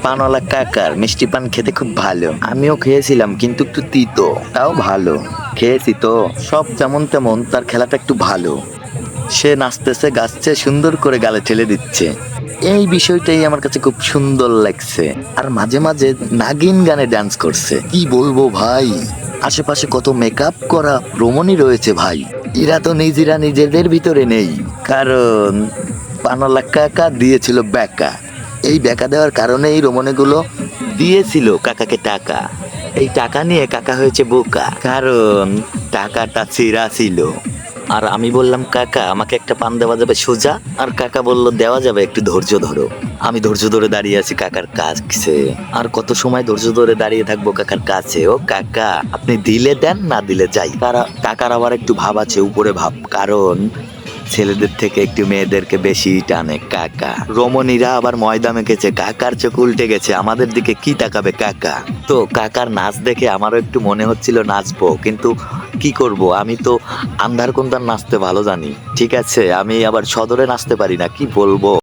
পানওয়ালা কাকার মিষ্টি পান খেতে খুব ভালো। আমিও খেয়েছিলাম, কিন্তু একটু তিতো, তাও ভালো। খেয়েছি তো, সব যেমন তেমন, তার খেলাটা একটু ভালো। সে নাচতেছে, গাচ্ছে, সুন্দর করে গালে ঠেলে দিচ্ছে। এই বিষয়টাই আমার কাছে খুব সুন্দর লাগছে। আর মাঝে মাঝে নাগিন গানে ডান্স করছে। কি বলবো ভাই, আশেপাশে কত মেকআপ করা রমণী রয়েছে ভাই। এরা তো নিজেরা নিজেদের ভিতরে নেই, কারণ পানওয়ালা কাকা দিয়েছিল বেকা। এই বেকা দেওয়ার কারণে এই রমণীগুলো দিয়েছিল কাকাকে টাকা। এই টাকা নিয়ে কাকা হয়েছে বোকা, কারণ টাকাটা ছিঁড়া ছিল। আর আমি বললাম, কাকা আমাকে একটা পান দেওয়া যাবে সোজা? আর কাকা বলল, দেওয়া যাবে, একটু ধৈর্য ধরো। আমি ধৈর্য ধরে দাঁড়িয়ে আছি কাকার কাছে। আর কত সময় ধৈর্য ধরে দাঁড়িয়ে থাকবো কাকার কাছে? ও কাকা, আপনি দিলে দেন, না দিলে যাই। কাকার আবার একটু ভাব আছে, উপরে ভাব, কারণ ছেলেদের থেকে একটু মেয়েদেরকে বেশি টানে কাকা। রমণীরা আবার ময়দা মেখেছে, কাকার চোখ উল্টে গেছে, আমাদের দিকে কি তাকাবে কাকা? তো কাকার নাচ দেখে আমারও একটু মনে হচ্ছিল নাচবো, কিন্তু কি করব, আমি তো আন্ধার কোন্দার নাচতে ভালো জানি। ঠিক আছে, আমি আবার সদরে নাচতে পারি না, কি বলবো।